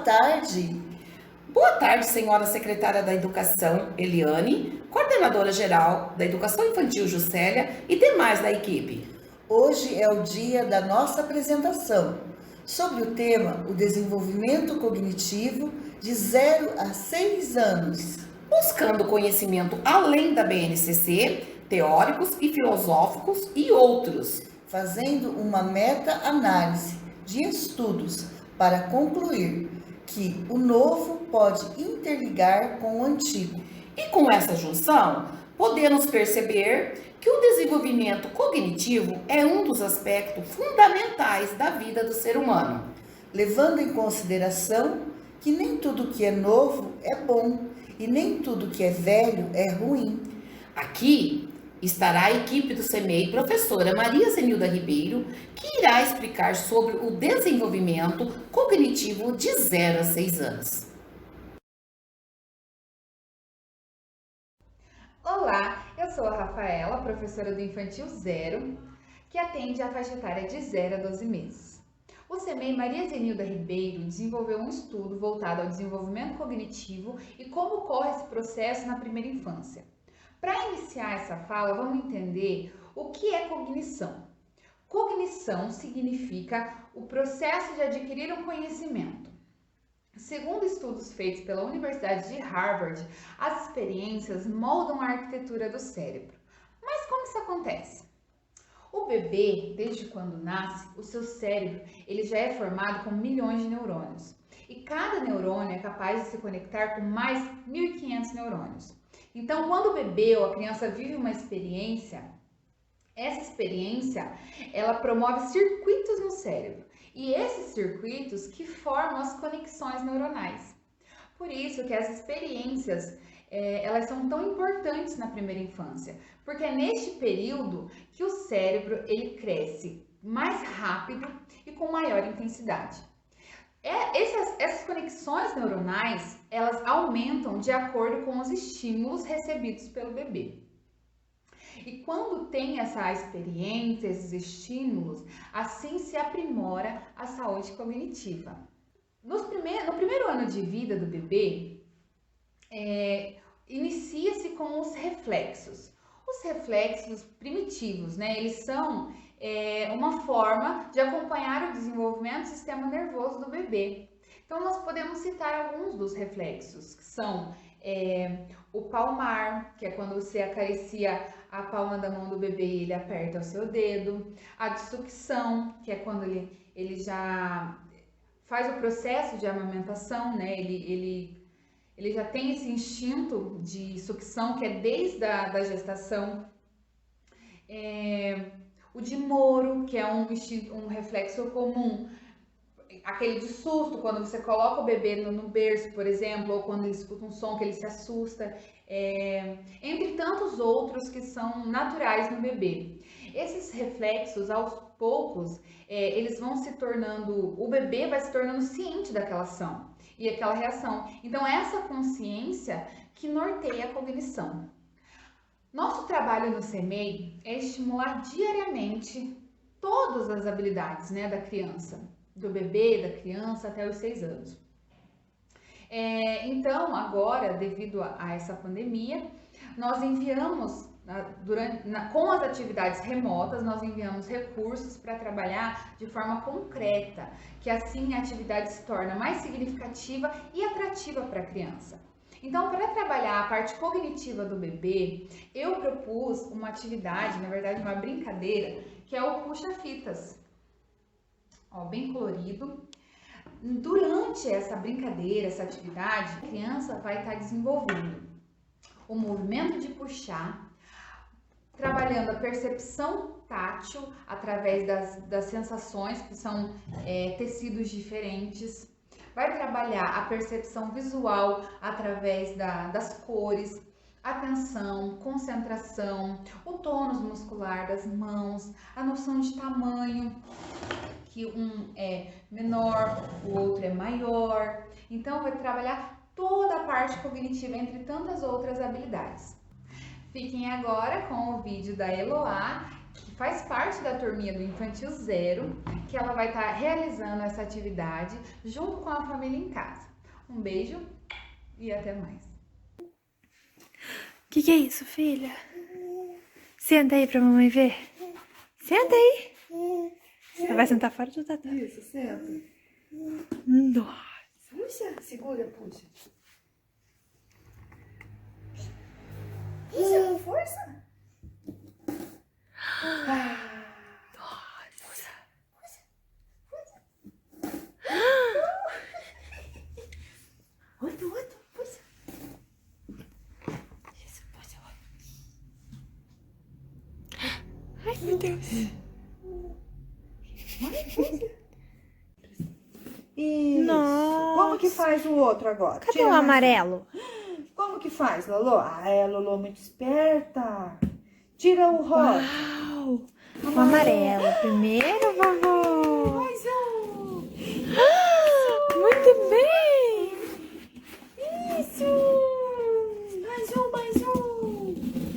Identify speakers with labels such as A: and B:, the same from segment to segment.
A: tarde.
B: Boa tarde, senhora secretária da Educação, Eliane, coordenadora geral da Educação Infantil, Juscelia, e demais da equipe.
A: Hoje é o dia da nossa apresentação sobre o tema o desenvolvimento cognitivo de 0 a 6 anos.
B: Buscando conhecimento além da BNCC, teóricos e filosóficos e outros.
A: Fazendo uma meta-análise de estudos para concluir que o novo pode interligar com o antigo.
B: E com essa junção, podemos perceber que o desenvolvimento cognitivo é um dos aspectos fundamentais da vida do ser humano.
A: Levando em consideração que nem tudo que é novo é bom e nem tudo que é velho é ruim.
B: Aqui estará a equipe do CEMEI, professora Maria Zenilda Ribeiro, que irá explicar sobre o desenvolvimento cognitivo de 0 a 6 anos.
C: Olá, eu sou a Rafaela, professora do Infantil 0, que atende a faixa etária de 0 a 12 meses. O CEMEI Maria Zenilda Ribeiro desenvolveu um estudo voltado ao desenvolvimento cognitivo e como ocorre esse processo na primeira infância. Para iniciar essa fala, vamos entender o que é cognição. Cognição significa o processo de adquirir um conhecimento. Segundo estudos feitos pela Universidade de Harvard, as experiências moldam a arquitetura do cérebro. Mas como isso acontece? O bebê, desde quando nasce, o seu cérebro ele já é formado com milhões de neurônios. E cada neurônio é capaz de se conectar com mais 1.500 neurônios. Então, quando o bebê ou a criança vive uma experiência, essa experiência, ela promove circuitos no cérebro. E esses circuitos que formam as conexões neuronais. Por isso que as experiências, elas são tão importantes na primeira infância, porque é neste período que o cérebro ele cresce mais rápido e com maior intensidade. Essas conexões neuronais, elas aumentam de acordo com os estímulos recebidos pelo bebê. E quando tem essa experiência, esses estímulos, assim se aprimora a saúde cognitiva. No primeiro ano de vida do bebê, inicia-se com os reflexos. Os reflexos primitivos, né? Eles são uma forma de acompanhar o desenvolvimento do sistema nervoso do bebê. Então, nós podemos citar alguns dos reflexos, que são o palmar, que é quando você acaricia a palma da mão do bebê e ele aperta o seu dedo. A de sucção, que é quando ele já faz o processo de amamentação, né? Ele já tem esse instinto de sucção que é desde a gestação. O de Moro, que é um reflexo comum, aquele de susto, quando você coloca o bebê no berço, por exemplo, ou quando ele escuta um som que ele se assusta, entre tantos outros que são naturais no bebê. Esses reflexos, aos poucos, eles vão se tornando, o bebê vai se tornando ciente daquela ação e aquela reação. Então, essa consciência que norteia a cognição. Nosso trabalho no CEMEI é estimular diariamente todas as habilidades, né, da criança, do bebê, da criança até os 6 anos. Então, agora, devido a essa pandemia, nós enviamos, com as atividades remotas, nós enviamos recursos para trabalhar de forma concreta, que assim a atividade se torna mais significativa e atrativa para a criança. Então, para trabalhar a parte cognitiva do bebê, eu propus uma atividade, na verdade uma brincadeira, que é o puxa-fitas. Ó, bem colorido. Durante essa brincadeira, essa atividade, a criança vai estar desenvolvendo o movimento de puxar, trabalhando a percepção tátil através das sensações, que são tecidos diferentes. Vai trabalhar a percepção visual através das cores, atenção, concentração, o tônus muscular das mãos, a noção de tamanho, que um é menor, o outro é maior. Então, vai trabalhar toda a parte cognitiva, entre tantas outras habilidades. Fiquem agora com o vídeo da Eloá, que faz parte da turminha do Infantil Zero, que ela vai estar realizando essa atividade junto com a família em casa. Um beijo e até mais.
D: Que é isso, filha? Senta aí pra mamãe ver. Senta aí. Você vai sentar fora do tatame.
A: Isso, senta.
D: Nossa.
A: Puxa, segura, puxa. Puxa com força. Outro, puxa.
D: Isso, puxa. Ai, meu Deus.
A: Isso.
D: Nossa.
A: Como que faz o outro agora?
D: Cadê
A: Tira
D: o
A: mais.
D: amarelo?
A: Como que faz, Lolo? Ah, é, Lolo, muito esperta. Tira o rosa.
D: Uau. O amarelo primeiro, vovô.
A: Mais um.
D: Muito bem.
A: Isso. Mais um.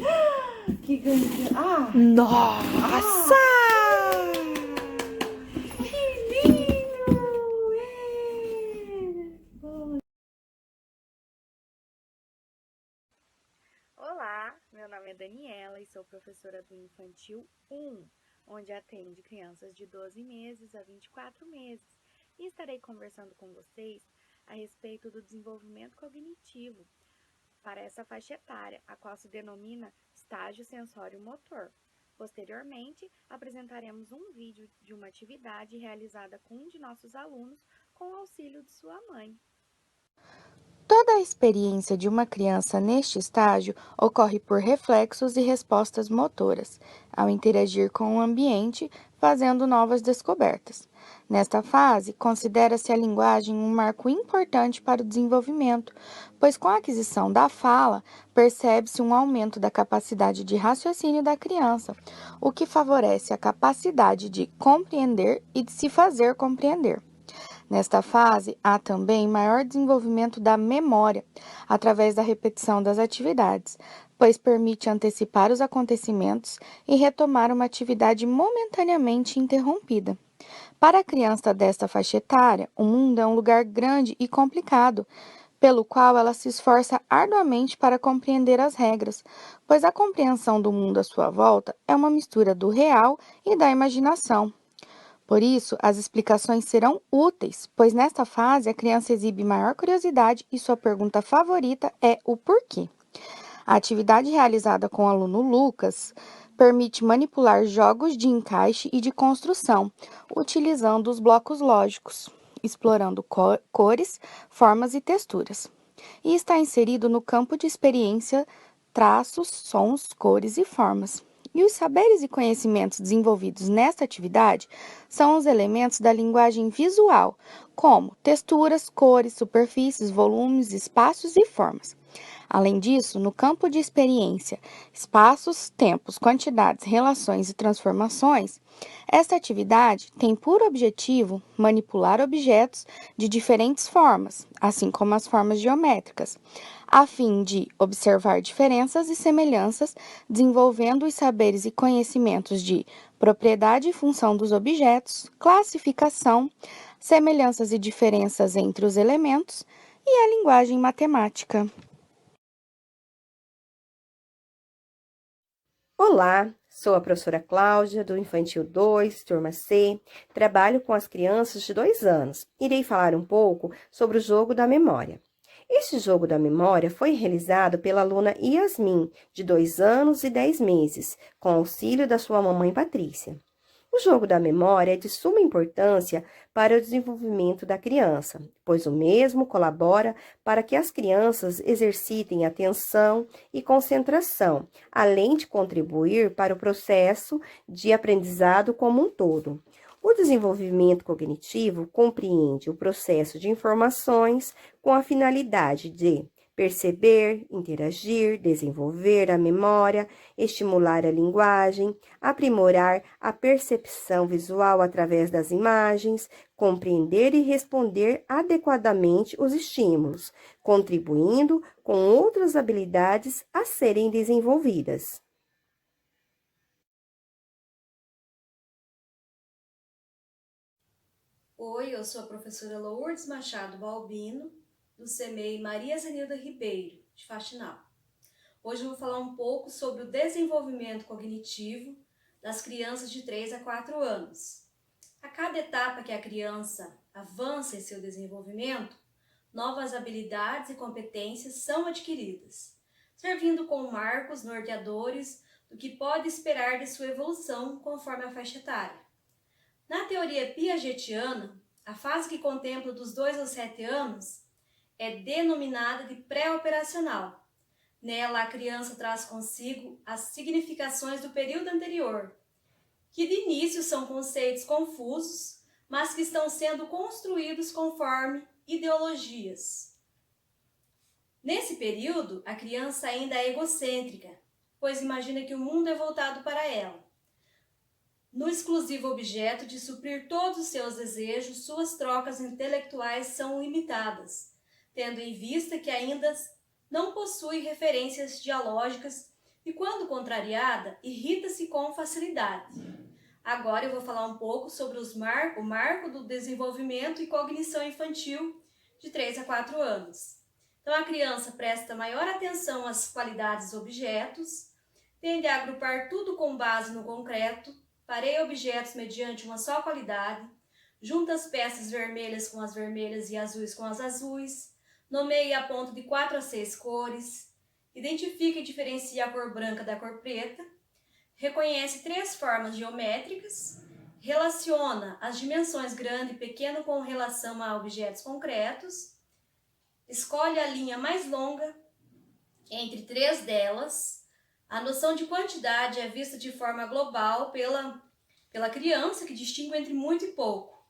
A: Ah, que grande. Ah,
D: Nossa.
A: que lindo.
E: Olá, meu nome é Daniela e sou professora do Infantil 1, onde atende crianças de 12 meses a 24 meses. E estarei conversando com vocês a respeito do desenvolvimento cognitivo para essa faixa etária, a qual se denomina estágio sensório-motor. Posteriormente, apresentaremos um vídeo de uma atividade realizada com um de nossos alunos com o auxílio de sua mãe.
F: Toda a experiência de uma criança neste estágio ocorre por reflexos e respostas motoras, ao interagir com o ambiente, fazendo novas descobertas. Nesta fase, considera-se a linguagem um marco importante para o desenvolvimento, pois com a aquisição da fala, percebe-se um aumento da capacidade de raciocínio da criança, o que favorece a capacidade de compreender e de se fazer compreender. Nesta fase, há também maior desenvolvimento da memória, através da repetição das atividades, pois permite antecipar os acontecimentos e retomar uma atividade momentaneamente interrompida. Para a criança desta faixa etária, o mundo é um lugar grande e complicado, pelo qual ela se esforça arduamente para compreender as regras, pois a compreensão do mundo à sua volta é uma mistura do real e da imaginação. Por isso, as explicações serão úteis, pois nesta fase a criança exibe maior curiosidade e sua pergunta favorita é o porquê. A atividade realizada com o aluno Lucas permite manipular jogos de encaixe e de construção, utilizando os blocos lógicos, explorando cores, formas e texturas. E está inserido no campo de experiência traços, sons, cores e formas. E os saberes e conhecimentos desenvolvidos nesta atividade são os elementos da linguagem visual, como texturas, cores, superfícies, volumes, espaços e formas. Além disso, no campo de experiência, espaços, tempos, quantidades, relações e transformações, esta atividade tem por objetivo manipular objetos de diferentes formas, assim como as formas geométricas, a fim de observar diferenças e semelhanças, desenvolvendo os saberes e conhecimentos de propriedade e função dos objetos, classificação, semelhanças e diferenças entre os elementos e a linguagem matemática.
G: Olá, sou a professora Cláudia, do Infantil 2, turma C. Trabalho com as crianças de 2 anos. Irei falar um pouco sobre o jogo da memória. Este jogo da memória foi realizado pela aluna Yasmin, de 2 anos e 10 meses, com auxílio da sua mamãe Patrícia. O jogo da memória é de suma importância para o desenvolvimento da criança, pois o mesmo colabora para que as crianças exercitem atenção e concentração, além de contribuir para o processo de aprendizado como um todo. O desenvolvimento cognitivo compreende o processo de informações com a finalidade de perceber, interagir, desenvolver a memória, estimular a linguagem, aprimorar a percepção visual através das imagens, compreender e responder adequadamente os estímulos, contribuindo com outras habilidades a serem desenvolvidas.
H: Oi, eu sou a professora Lourdes Machado Balbino, do CEMEI Maria Zenilda Ribeiro, de Faxinal. Hoje eu vou falar um pouco sobre o desenvolvimento cognitivo das crianças de 3 a 4 anos. A cada etapa que a criança avança em seu desenvolvimento, novas habilidades e competências são adquiridas, servindo como marcos norteadores do que pode esperar de sua evolução conforme a faixa etária. Na teoria piagetiana, a fase que contempla dos 2 aos 7 anos é denominada de pré-operacional. Nela, a criança traz consigo as significações do período anterior, que de início são conceitos confusos, mas que estão sendo construídos conforme ideologias. Nesse período, a criança ainda é egocêntrica, pois imagina que o mundo é voltado para ela. No exclusivo objeto de suprir todos os seus desejos, suas trocas intelectuais são limitadas, tendo em vista que ainda não possui referências dialógicas e, quando contrariada, irrita-se com facilidade. Agora eu vou falar um pouco sobre o marco do desenvolvimento e cognição infantil de 3 a 4 anos. Então, a criança presta maior atenção às qualidades dos objetos, tende a agrupar tudo com base no concreto, pareia objetos mediante uma só qualidade, junta as peças vermelhas com as vermelhas e azuis com as azuis, nomeia e aponta de 4 a 6 cores, identifica e diferencia a cor branca da cor preta, reconhece 3 formas geométricas, relaciona as dimensões grande e pequeno com relação a objetos concretos, escolhe a linha mais longa entre 3 delas. A noção de quantidade é vista de forma global pela criança, que distingue entre muito e pouco.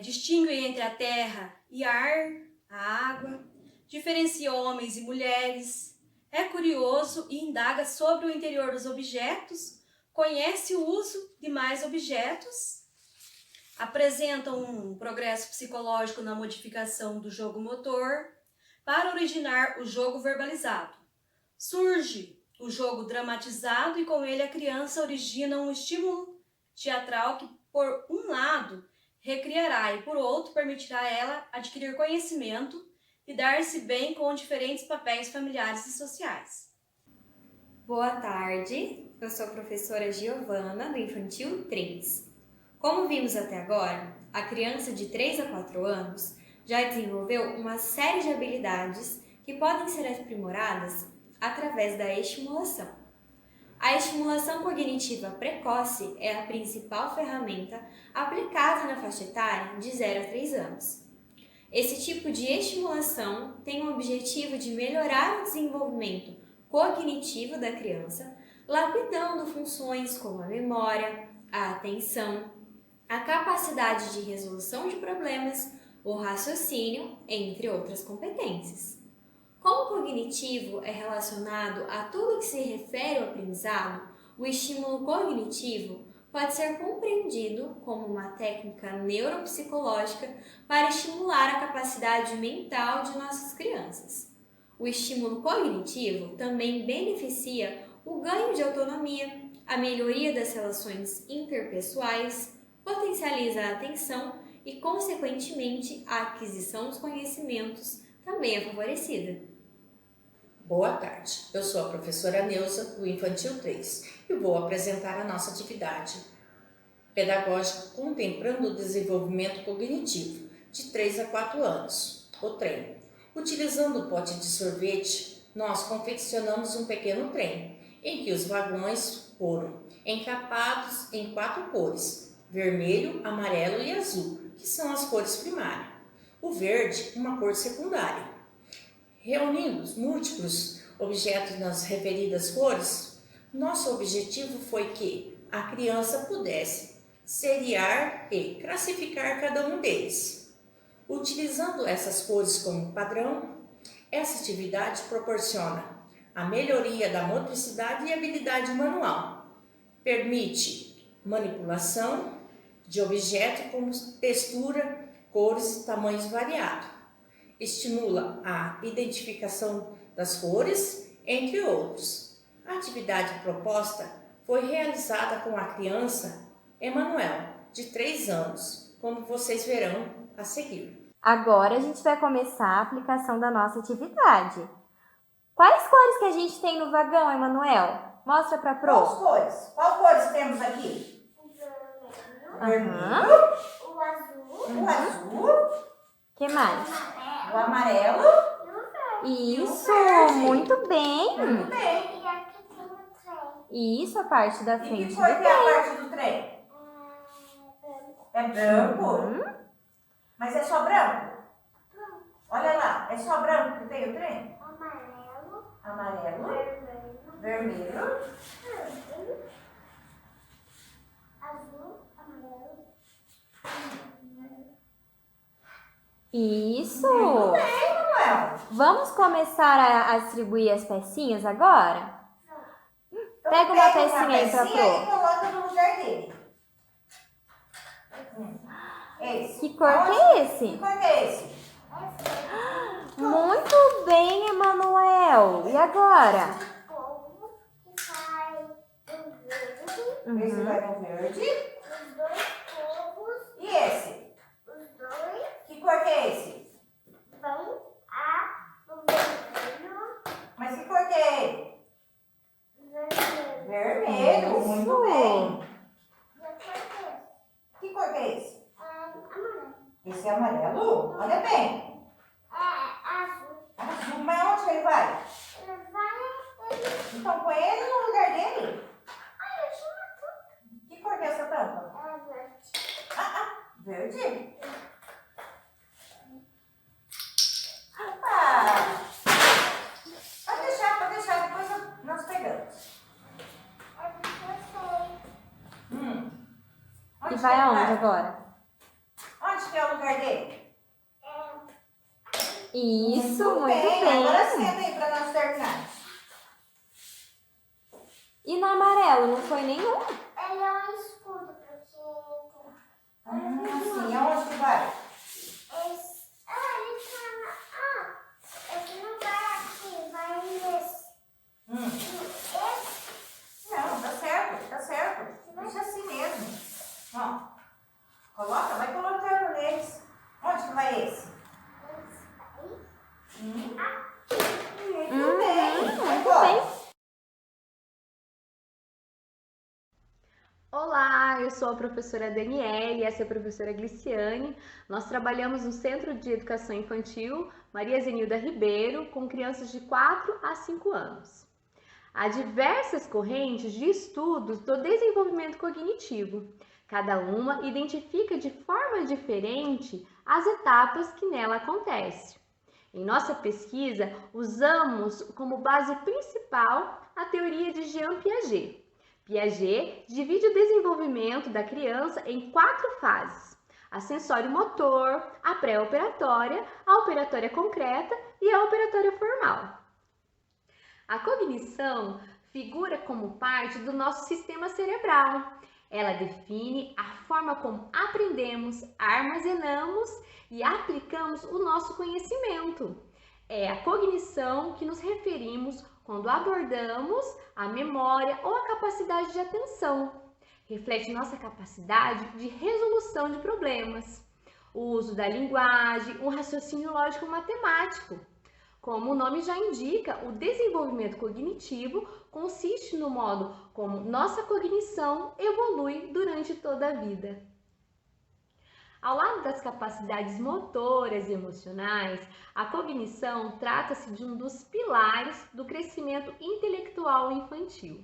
H: Distingue entre a terra e ar, a água, diferencia homens e mulheres, é curioso e indaga sobre o interior dos objetos, conhece o uso de mais objetos, apresenta um progresso psicológico na modificação do jogo motor para originar o jogo verbalizado. Surge o jogo dramatizado e com ele a criança origina um estímulo teatral que, por um lado, recriará e, por outro, permitirá a ela adquirir conhecimento e dar-se bem com diferentes papéis familiares e sociais.
I: Boa tarde, eu sou a professora Giovana, do Infantil 3. Como vimos até agora, a criança de 3 a 4 anos já desenvolveu uma série de habilidades que podem ser aprimoradas através da estimulação. A estimulação cognitiva precoce é a principal ferramenta aplicada na faixa etária de 0 a 3 anos. Esse tipo de estimulação tem o objetivo de melhorar o desenvolvimento cognitivo da criança, lapidando funções como a memória, a atenção, a capacidade de resolução de problemas, o raciocínio, entre outras competências. Como o cognitivo é relacionado a tudo que se refere ao aprendizado, o estímulo cognitivo pode ser compreendido como uma técnica neuropsicológica para estimular a capacidade mental de nossas crianças. O estímulo cognitivo também beneficia o ganho de autonomia, a melhoria das relações interpessoais, potencializa a atenção e, consequentemente, a aquisição dos conhecimentos também é favorecida.
J: Boa tarde, eu sou a professora Neuza, do Infantil 3, e vou apresentar a nossa atividade pedagógica contemplando o desenvolvimento cognitivo de 3 a 4 anos, o trem. Utilizando o pote de sorvete, nós confeccionamos um pequeno trem, em que os vagões foram encapados em 4 cores, vermelho, amarelo e azul, que são as cores primárias. O verde, uma cor secundária. Reunindo os múltiplos objetos nas referidas cores, nosso objetivo foi que a criança pudesse seriar e classificar cada um deles. Utilizando essas cores como padrão, essa atividade proporciona a melhoria da motricidade e habilidade manual. Permite manipulação de objetos com textura, cores e tamanhos variados. Estimula a identificação das cores, entre outros. A atividade proposta foi realizada com a criança Emanuel, de 3 anos, como vocês verão a seguir.
I: Agora a gente vai começar a aplicação da nossa atividade. Quais cores que a gente tem no vagão, Emanuel? Mostra para a Pro.
A: Quais cores temos aqui?
I: O
A: Vermelho.
I: O azul.
A: O azul.
I: Que mais?
A: O amarelo.
I: Isso,
A: verde.
I: muito bem.
A: Muito bem.
I: Isso, a parte da
A: E
I: frente
A: que
I: do
A: cor que é a
I: trem.
A: parte do trem? É branco? Mas é só branco? Olha lá, é só branco que tem o trem? Amarelo. Vermelho.
I: Isso.
A: Muito bem, Manuel.
I: Vamos começar a distribuir as pecinhas agora?
A: Então,
I: Pega uma pecinha aí pra
A: pecinha e
I: Pro.
A: coloca no lugar dele. Esse.
I: Que cor que é esse?
A: Que cor que é esse?
I: Muito bem, Emanuel. E agora?
A: Esse vai no verde. E esse? Que cor que é esse? Mas que cor que é ele? Vermelho. Muito bem. Que cor que é esse? Esse é amarelo? Olha bem. Azul. Mas onde que ele vai? Então põe ele no lugar dele. Que cor que é essa tampa? Verde? Pode deixar, depois nós pegamos.
I: E vai aonde agora?
A: Onde que é o lugar dele?
I: Isso, muito
A: Agora
I: bem.
A: senta aí para nós terminar.
I: E no amarelo, não foi nenhum?
A: Sim, aonde que vai? Não, tá certo. Deixa assim mesmo. Ó, vai colocando neles. Onde que vai esse? Muito bem.
I: Muito bem.
K: Olá, eu sou a professora Daniele, essa é a professora Gliciane. Nós trabalhamos no Centro de Educação Infantil Maria Zenilda Ribeiro com crianças de 4 a 5 anos. Há diversas correntes de estudos do desenvolvimento cognitivo. Cada uma identifica de forma diferente as etapas que nela acontecem. Em nossa pesquisa, usamos como base principal a teoria de Jean Piaget. Piaget divide o desenvolvimento da criança em 4 fases: a sensório-motor, a pré-operatória, a operatória concreta e a operatória formal. A cognição figura como parte do nosso sistema cerebral. Ela define a forma como aprendemos, armazenamos e aplicamos o nosso conhecimento. É a cognição que nos referimos quando abordamos a memória ou a capacidade de atenção. Reflete nossa capacidade de resolução de problemas, o uso da linguagem, um raciocínio lógico-matemático. Como o nome já indica, o desenvolvimento cognitivo consiste no modo como nossa cognição evolui durante toda a vida. Ao lado das capacidades motoras e emocionais, a cognição trata-se de um dos pilares do crescimento intelectual infantil.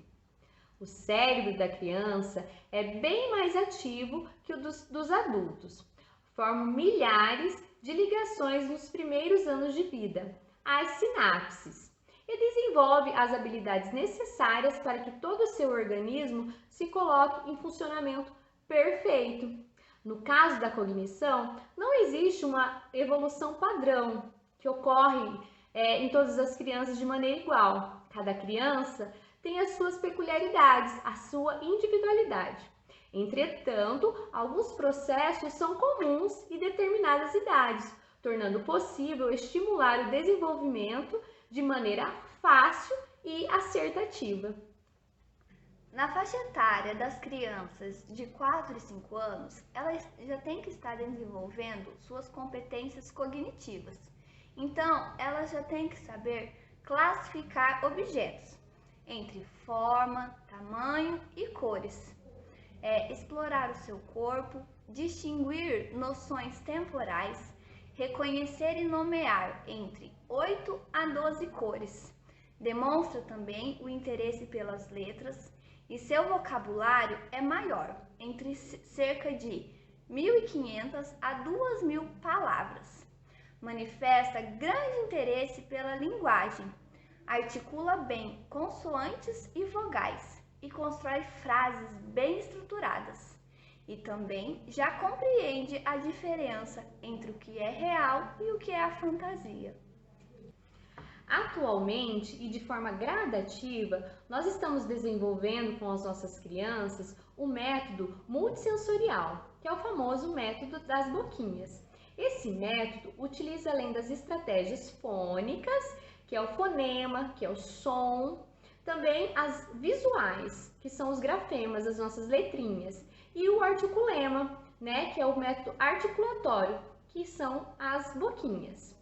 K: O cérebro da criança é bem mais ativo que o dos adultos. Forma milhares de ligações nos primeiros anos de vida, as sinapses, e desenvolve as habilidades necessárias para que todo o seu organismo se coloque em funcionamento perfeito. No caso da cognição, não existe uma evolução padrão que ocorre em todas as crianças de maneira igual. Cada criança tem as suas peculiaridades, a sua individualidade. Entretanto, alguns processos são comuns em determinadas idades, tornando possível estimular o desenvolvimento de maneira fácil e assertativa.
L: Na faixa etária das crianças de 4 e 5 anos, elas já têm que estar desenvolvendo suas competências cognitivas. Então, elas já têm que saber classificar objetos entre forma, tamanho e cores, explorar o seu corpo, distinguir noções temporais, reconhecer e nomear entre 8 a 12 cores. Demonstra também o interesse pelas letras e seu vocabulário é maior, entre cerca de 1.500 a 2.000 palavras. Manifesta grande interesse pela linguagem, articula bem consoantes e vogais e constrói frases bem estruturadas. E também já compreende a diferença entre o que é real e o que é a fantasia.
K: Atualmente e de forma gradativa, nós estamos desenvolvendo com as nossas crianças o método multissensorial, que é o famoso método das boquinhas. Esse método utiliza, além das estratégias fônicas, que é o fonema, que é o som, também as visuais, que são os grafemas, as nossas letrinhas, e o articulema, né, que é o método articulatório, que são as boquinhas.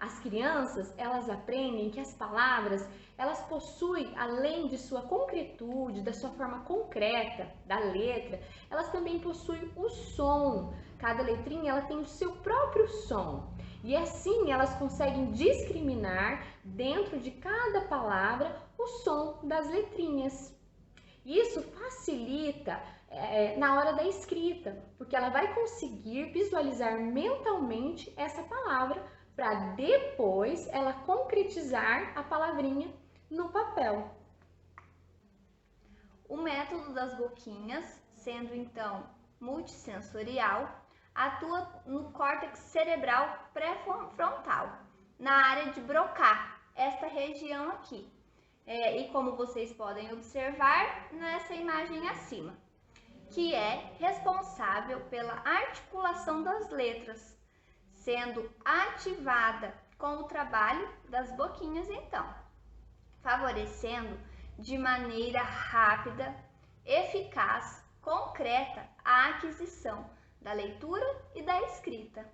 K: As crianças, elas aprendem que as palavras, elas possuem, além de sua concretude, da sua forma concreta, da letra, elas também possuem o som. Cada letrinha, ela tem o seu próprio som. E assim, elas conseguem discriminar, dentro de cada palavra, o som das letrinhas. Isso facilita na hora da escrita, porque ela vai conseguir visualizar mentalmente essa palavra, para depois ela concretizar a palavrinha no papel.
L: O método das boquinhas, sendo então multissensorial, atua no córtex cerebral pré-frontal, na área de Broca, esta região aqui. E como vocês podem observar nessa imagem acima, que é responsável pela articulação das letras, sendo ativada com o trabalho das boquinhas então, favorecendo de maneira rápida, eficaz, concreta a aquisição da leitura e da escrita.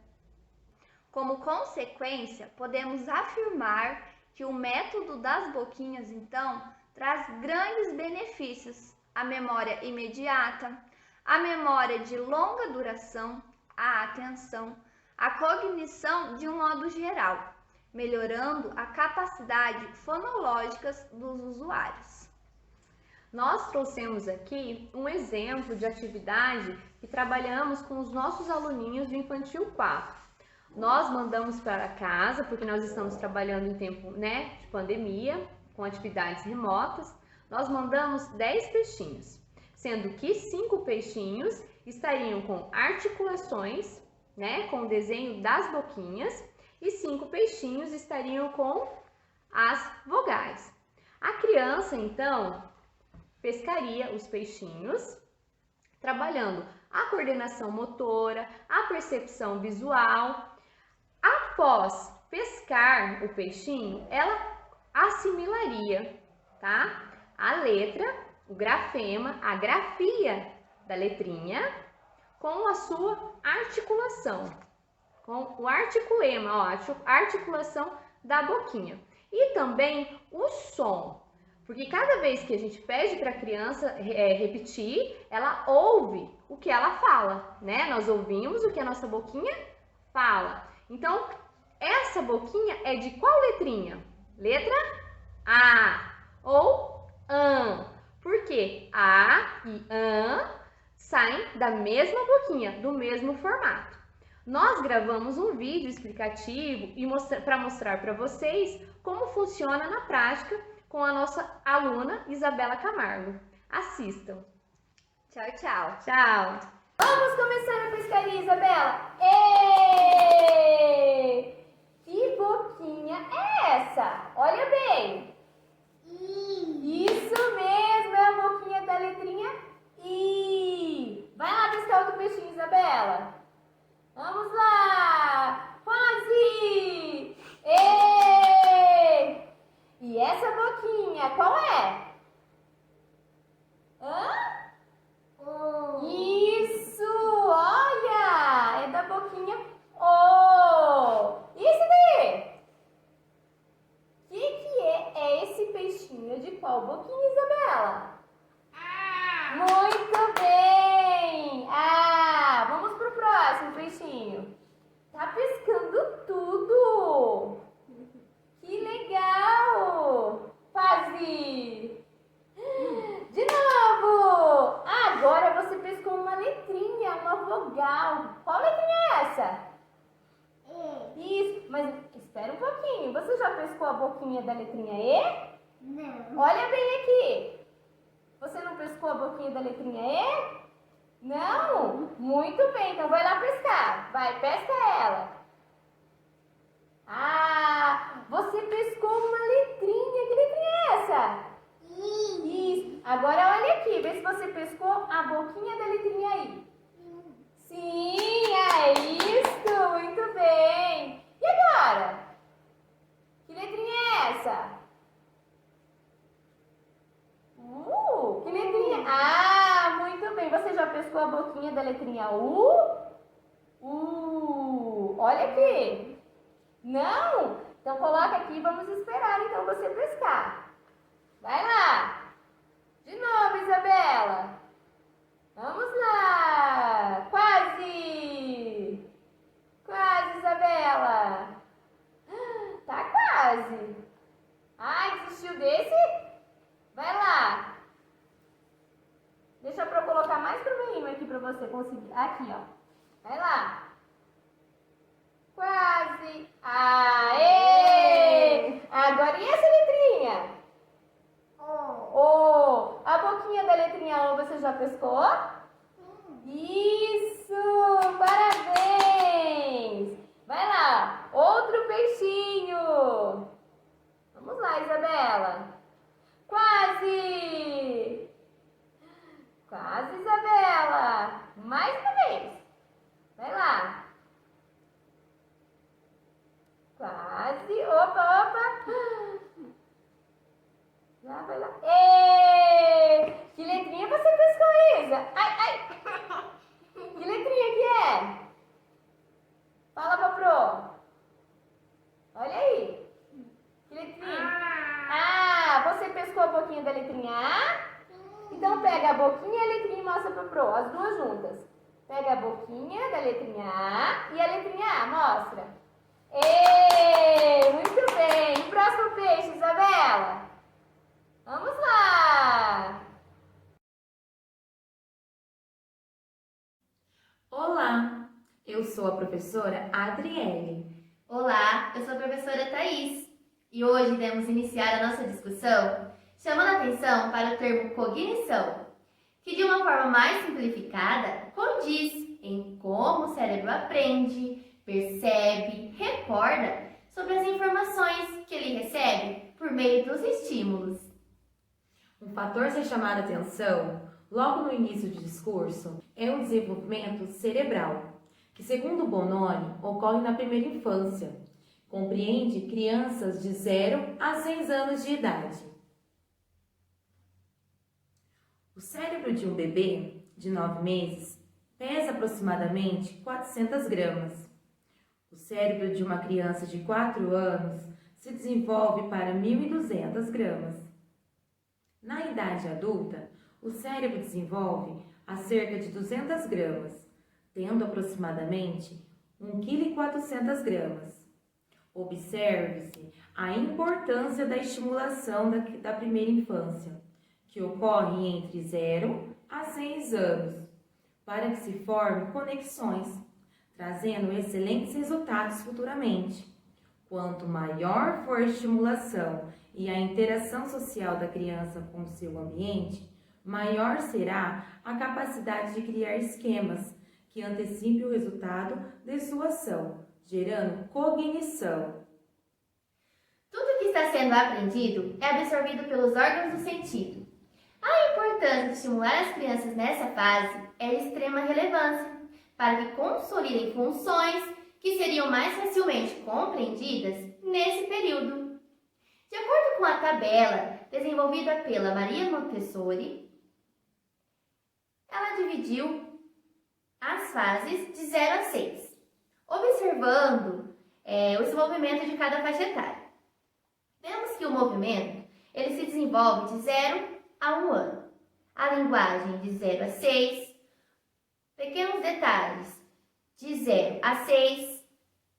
L: Como consequência, podemos afirmar que o método das boquinhas então traz grandes benefícios à memória imediata, à memória de longa duração, à atenção, a cognição de um modo geral, melhorando a capacidade fonológica dos usuários.
K: Nós trouxemos aqui um exemplo de atividade que trabalhamos com os nossos aluninhos do Infantil 4. Nós mandamos para casa, porque nós estamos trabalhando em tempo, de pandemia, com atividades remotas, nós mandamos 10 peixinhos, sendo que 5 peixinhos estariam com articulações, com o desenho das boquinhas, e 5 peixinhos estariam com as vogais. A criança, então, pescaria os peixinhos, trabalhando a coordenação motora, a percepção visual. Após pescar o peixinho, ela assimilaria, a letra, o grafema, a grafia da letrinha, com a sua articulação, com o articulema, a articulação da boquinha. E também o som, porque cada vez que a gente pede para a criança repetir, ela ouve o que ela fala, Nós ouvimos o que a nossa boquinha fala. Então, essa boquinha é de qual letrinha? Letra A ou AN. Por quê? A e AN saem da mesma boquinha, do mesmo formato. Nós gravamos um vídeo explicativo para mostrar para vocês como funciona na prática com a nossa aluna Isabela Camargo. Assistam.
L: Tchau, tchau.
K: Tchau.
M: Vamos começar a pescaria, Isabela. Êêêê! Que boquinha é essa? Olha bem. Isso mesmo, é a boquinha da letrinha I. Vai lá pescar outro peixinho, Isabela. Vamos lá. Faz! Êêêê! E essa boquinha, qual é? legal. Qual letrinha é essa? Isso, mas espera um pouquinho. Você já pescou a boquinha da letrinha E?
L: Não.
M: Olha bem aqui. Você não pescou a boquinha da letrinha E? Não? Muito bem, então vai lá pescar. Vai, pesca ela. Ah, você pescou uma letrinha. Que letrinha é essa? Isso. Agora olha aqui, vê se você pescou a boquinha da letrinha I. Sim, é isso. Muito bem. E agora? Que letrinha é essa? Que letrinha? Ah, muito bem. Você já pescou a boquinha da letrinha U? Olha aqui. Não? Então coloca aqui e vamos esperar então você pescar. Vai lá. De novo, Isabela. Vamos lá. Quase. Quase, Isabela. Tá quase. Ai, desistiu desse? Vai lá. Deixa eu colocar mais pro meio aqui pra você conseguir. Aqui, ó. Vai lá. Quase. Aê! Agora e essa letrinha? O. A boquinha da letrinha O você já pescou? Isso! Parabéns! Vai lá. Outro peixinho. Vamos lá, Isabela. Quase! Quase, Isabela! Mais uma vez! Vai lá! Quase! Opa, opa! Já vai lá! Ê! Que letrinha você pescou, Isa? Ai, ai! Que letrinha que é? Fala, Paprô! Olha aí! Que letrinha? Ah, você pescou a boquinha da letrinha A? Então pega a boquinha e a letrinha e mostra para o Pro, as duas juntas. Pega a boquinha da letrinha A e a letrinha A, mostra. Ê, muito bem. Próximo peixe, Isabela. Vamos lá.
N: Olá, eu sou a professora Adriele.
O: Olá, eu sou a professora Thaís. E hoje iremos iniciar a nossa discussão chamando a atenção para o termo cognição, que de uma forma mais simplificada condiz em como o cérebro aprende, percebe, recorda sobre as informações que ele recebe por meio dos estímulos.
N: Um fator a ser chamado a atenção logo no início do discurso é o desenvolvimento cerebral, que segundo Bononi ocorre na primeira infância, compreende crianças de 0 a 6 anos de idade. O cérebro de um bebê de 9 meses pesa aproximadamente 400 gramas. O cérebro de uma criança de 4 anos se desenvolve para 1.200 gramas. Na idade adulta, o cérebro desenvolve a cerca de 200 gramas, tendo aproximadamente 1,4 kg. Observe-se a importância da estimulação da primeira infância, que ocorre entre 0 a 6 anos, para que se formem conexões, trazendo excelentes resultados futuramente. Quanto maior for a estimulação e a interação social da criança com o seu ambiente, maior será a capacidade de criar esquemas que antecipem o resultado de sua ação, gerando cognição.
O: Tudo que está sendo aprendido é absorvido pelos órgãos do sentido. A importância de estimular as crianças nessa fase é de extrema relevância, para que consolidem funções que seriam mais facilmente compreendidas nesse período. De acordo com a tabela desenvolvida pela Maria Montessori, ela dividiu as fases de 0 a 6, observando o desenvolvimento de cada faixa etária. Vemos que o movimento ele se desenvolve de 0 a 1 ano. A linguagem de 0 a 6, pequenos detalhes de 0 a 6,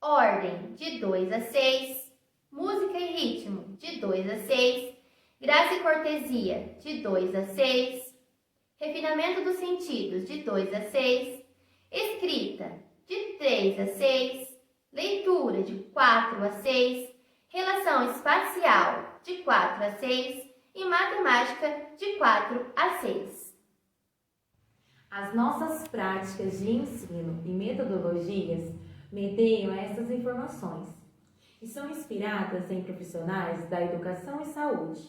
O: ordem de 2 a 6, música e ritmo de 2 a 6, graça e cortesia de 2 a 6, refinamento dos sentidos de 2 a 6, escrita de 3 a 6, leitura de 4 a 6, relação espacial de 4 a 6 e matemática de 4 a 6.
N: As nossas práticas de ensino e metodologias medeiam essas informações e são inspiradas em profissionais da educação e saúde,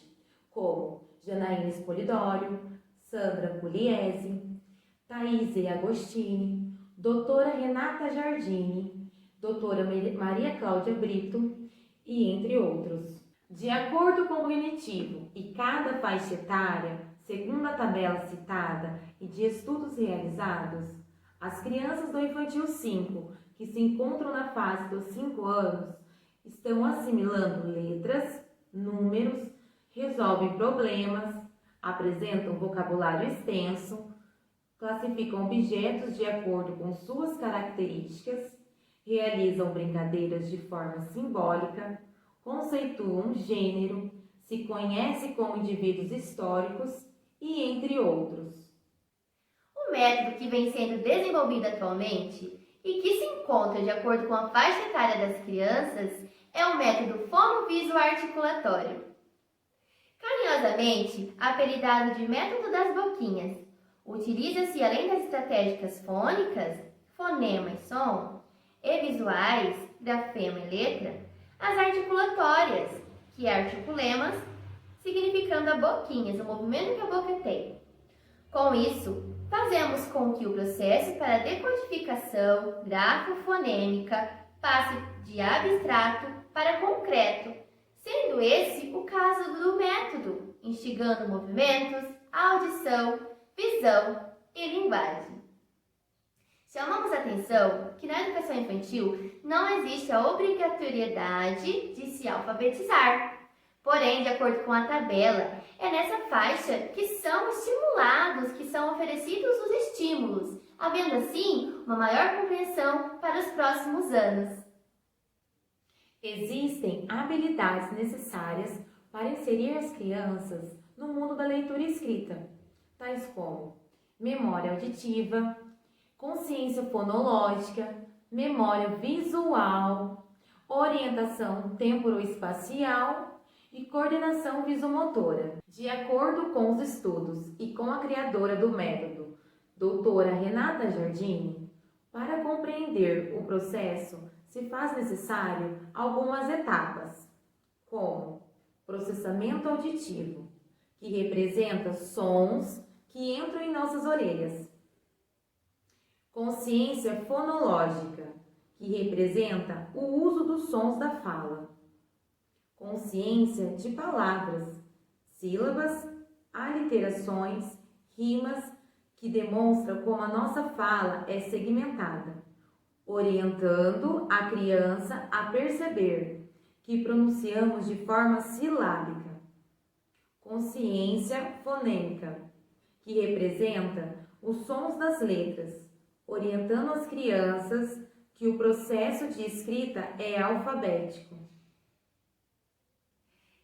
N: como Janaína Spolidório, Sandra Pugliese, Thaís Agostini, doutora Renata Giardini, doutora Maria Cláudia Brito e entre outros. De acordo com o cognitivo e cada faixa etária, segundo a tabela citada e de estudos realizados, as crianças do infantil 5, que se encontram na fase dos 5 anos, estão assimilando letras, números, resolvem problemas, apresentam vocabulário extenso, classificam objetos de acordo com suas características, realizam brincadeiras de forma simbólica, conceituam gênero, se conhece como indivíduos históricos e entre outros.
O: O método que vem sendo desenvolvido atualmente e que se encontra de acordo com a faixa etária das crianças é o método fonoviso-articulatório. Carinhosamente apelidado de método das boquinhas, utiliza-se além das estratégicas fônicas, fonema e som, e visuais, grafema e letra, as articulatórias, que é articulemas, significando a boquinhas, o movimento que a boca tem. Com isso, fazemos com que o processo para decodificação grafo-fonêmica passe de abstrato para concreto, sendo esse o caso do método, instigando movimentos, audição, visão e linguagem. Chamamos a atenção que na educação infantil não existe a obrigatoriedade de se alfabetizar. Porém, de acordo com a tabela, é nessa faixa que são estimulados, que são oferecidos os estímulos, havendo assim uma maior compreensão para os próximos anos.
N: Existem habilidades necessárias para inserir as crianças no mundo da leitura e escrita, tais como memória auditiva, consciência fonológica, memória visual, orientação temporoespacial e coordenação visomotora. De acordo com os estudos e com a criadora do método, doutora Renata Giardini, para compreender o processo se faz necessário algumas etapas, como processamento auditivo, que representa sons que entram em nossas orelhas. Consciência fonológica, que representa o uso dos sons da fala. Consciência de palavras, sílabas, aliterações, rimas, que demonstram como a nossa fala é segmentada, orientando a criança a perceber que pronunciamos de forma silábica. Consciência fonêmica, que representa os sons das letras, orientando as crianças que o processo de escrita é alfabético.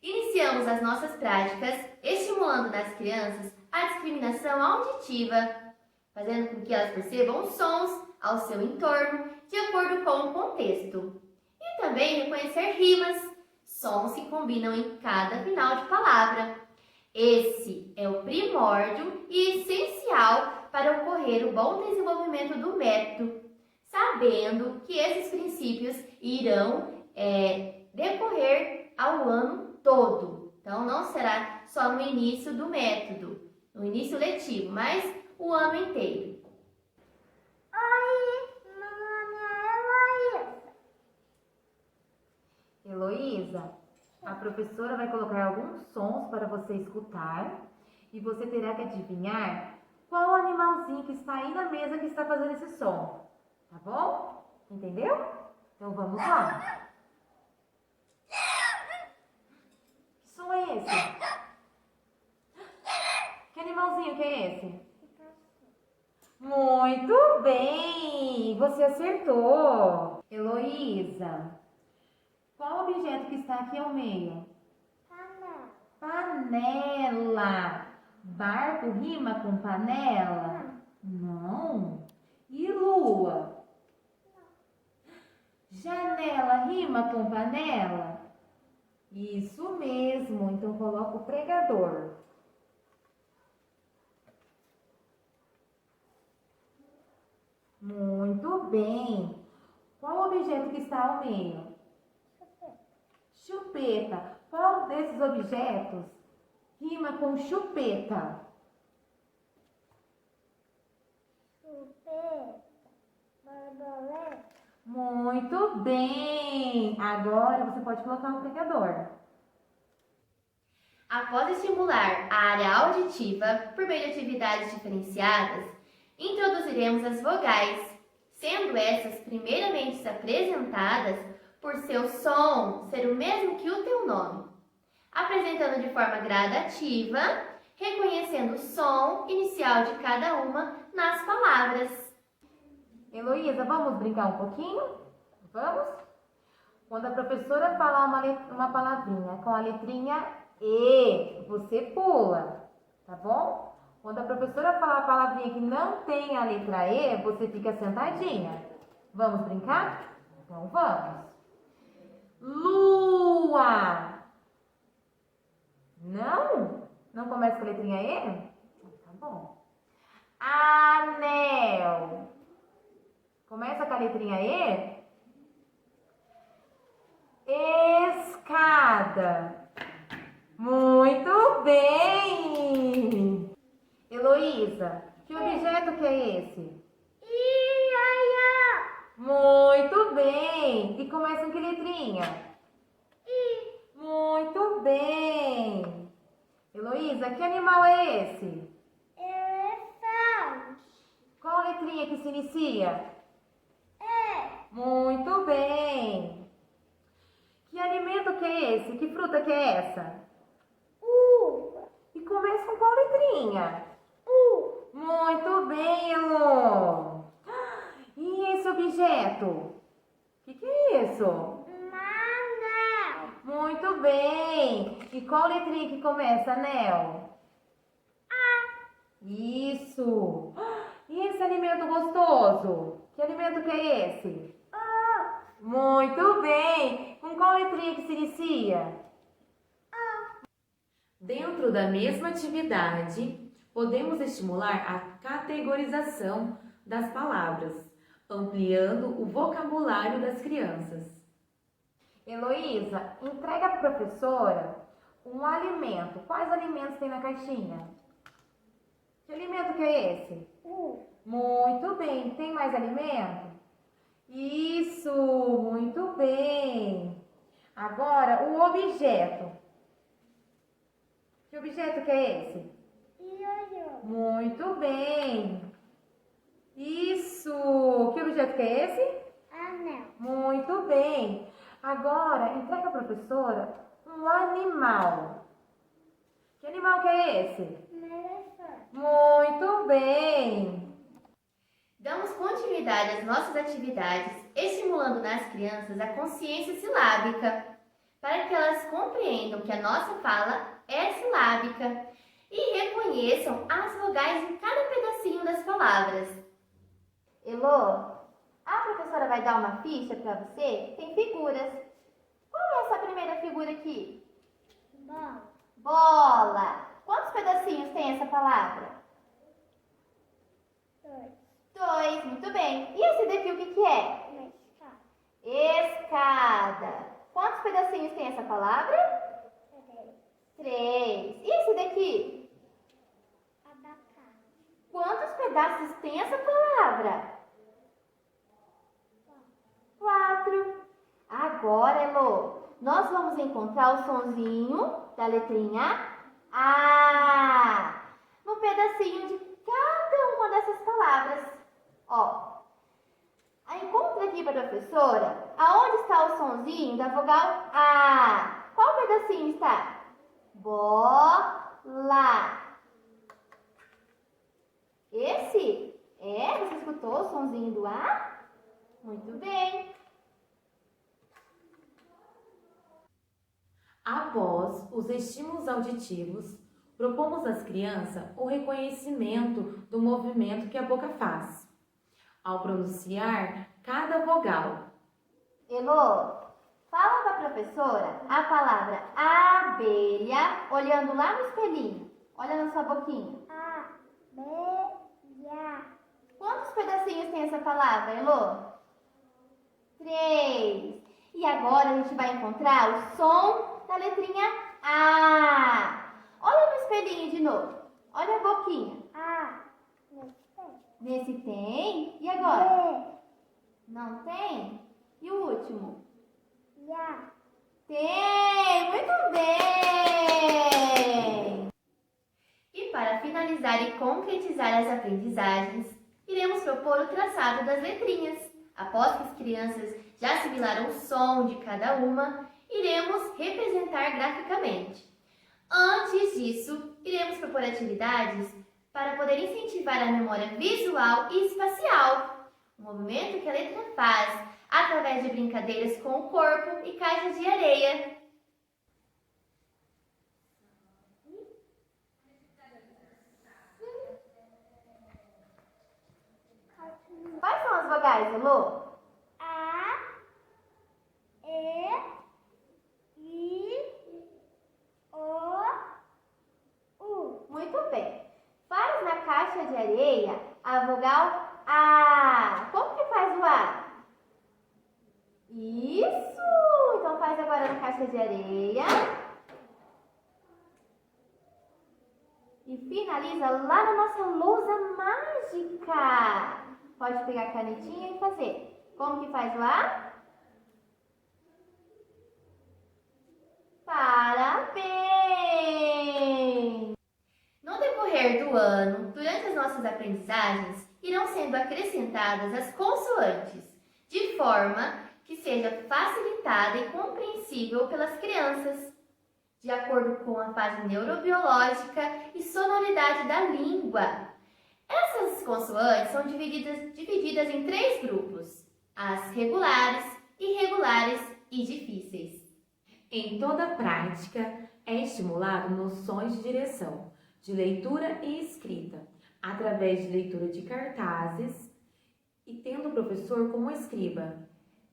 O: Iniciamos as nossas práticas estimulando nas crianças a discriminação auditiva, fazendo com que elas percebam os sons ao seu entorno de acordo com o contexto. E também reconhecer rimas, sons que combinam em cada final de palavra. Esse é o primórdio e essencial para ocorrer o bom desenvolvimento do método, sabendo que esses princípios irão decorrer ao ano todo. Então, não será só no início do método, no início letivo, mas o ano inteiro.
L: Oi, meu nome é
N: Heloísa, a professora vai colocar alguns sons para você escutar e você terá que adivinhar qual animalzinho que está aí na mesa que está fazendo esse som. Tá bom? Entendeu? Então vamos lá. Que som é esse? Que animalzinho que é esse? Muito bem! Você acertou! Heloísa, qual objeto que está aqui ao meio? Panela. Barco rima com panela? Não. E lua? Janela rima com panela? Isso mesmo, então coloca o pregador. Muito bem. Qual o objeto que está ao meio? Chupeta. Qual desses objetos rima com chupeta? Muito bem! Agora você pode colocar um pregador.
O: Após estimular a área auditiva por meio de atividades diferenciadas, introduziremos as vogais, sendo essas primeiramente apresentadas por seu som ser o mesmo que o teu nome, apresentando de forma gradativa, reconhecendo o som inicial de cada uma nas palavras.
N: Heloísa, vamos brincar um pouquinho? Vamos? Quando a professora falar uma palavrinha com a letrinha E, você pula, tá bom? Quando a professora falar a palavrinha que não tem a letra E, você fica sentadinha. Vamos brincar? Então vamos. Lua. Não? Não começa com a letrinha E? Tá bom. Anel. Começa com a letrinha E? Escada. Muito bem! Heloísa, que objeto que é esse?
L: Iaia!
N: Muito bem! E começa com que letrinha?
L: I.
N: Muito bem! Heloísa, que animal é esse?
L: Elefante.
N: Qual letrinha que se inicia?
L: É.
N: Muito bem! Que alimento que é esse? Que fruta que é essa?
L: Uva.
N: E começa com qual letrinha?
L: U.
N: Muito bem, Elô! E esse objeto? O que é isso?
L: Anel.
N: Muito bem! E qual letrinha que começa, anel?
L: A.
N: Isso! E esse alimento gostoso? Que alimento que é esse?
L: O.
N: Muito bem! Com qual letrinha que se inicia? Dentro da mesma atividade, podemos estimular a categorização das palavras, ampliando o vocabulário das crianças. Heloísa, entrega para a professora um alimento. Quais alimentos tem na caixinha? Que alimento que é esse? Muito bem. Tem mais alimento? Isso, muito bem. Agora, o objeto. Que objeto que é esse?
L: Ioiô.
N: Muito bem. Isso. Que objeto que é esse?
L: Anel.
N: Muito bem. Agora, entrega a professora um animal. Que animal que é esse?
L: Elefante.
N: Muito bem.
O: Damos continuidade às nossas atividades, estimulando nas crianças a consciência silábica, para que elas compreendam que a nossa fala é silábica e reconheçam as vogais em cada pedacinho das palavras. Elô, a professora vai dar uma ficha para você, tem figuras. Qual é essa primeira figura aqui?
L: Bola.
O: Bola. Quantos pedacinhos tem essa palavra? 2, muito bem. E esse daqui o que é? Escada. Quantos pedacinhos tem essa palavra? 3. E esse daqui?
L: Abacate.
O: Quantos pedaços tem essa palavra? 4. Agora, Elô, nós vamos encontrar o sonzinho da letrinha A no pedacinho de cada uma dessas palavras. Ó, encontra aqui para a professora aonde está o sonzinho da vogal A. Qual pedacinho está? Bola. Esse? Você escutou o sonzinho do A? Muito bem.
N: Após os estímulos auditivos, propomos às crianças o reconhecimento do movimento que a boca faz. ao pronunciar cada vogal.
O: Elô, fala para a professora a palavra abelha, olhando lá no espelhinho. Olha na sua boquinha. Abelha. Quantos pedacinhos tem essa palavra, Elô? 3. E agora a gente vai encontrar o som da letrinha A. Olha no espelhinho de novo. Olha a boquinha. A. Nesse tem. E agora? Não tem? E o último? Já. Tem! Muito bem! E para finalizar e concretizar as aprendizagens, iremos propor o traçado das letrinhas. Após que as crianças já assimilaram o som de cada uma, iremos representar graficamente. Antes disso, iremos propor atividades para poder incentivar a memória visual e espacial, o movimento que a letra faz, através de brincadeiras com o corpo e caixas de areia. Quais são as vogais, Elô? A, E, I, O, U. Muito bem. Faz na caixa de areia a vogal A. Como que faz o A? Isso! Então faz agora na caixa de areia. E finaliza lá na nossa lousa mágica. Pode pegar a canetinha e fazer. Como que faz o A? Parabéns! No decorrer do ano, durante as nossas aprendizagens, irão sendo acrescentadas as consoantes, de forma que seja facilitada e compreensível pelas crianças, de acordo com a fase neurobiológica e sonoridade da língua. Essas consoantes são divididas em 3 grupos: as regulares, irregulares e difíceis.
N: Em toda a prática, é estimulado noções de direção, de leitura e escrita, através de leitura de cartazes e tendo o professor como escriba.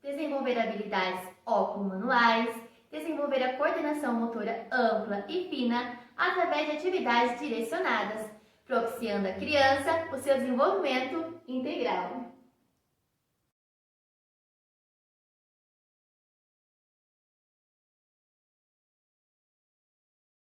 O: Desenvolver habilidades óculo-manuais, desenvolver a coordenação motora ampla e fina através de atividades direcionadas, propiciando à criança o seu desenvolvimento integral.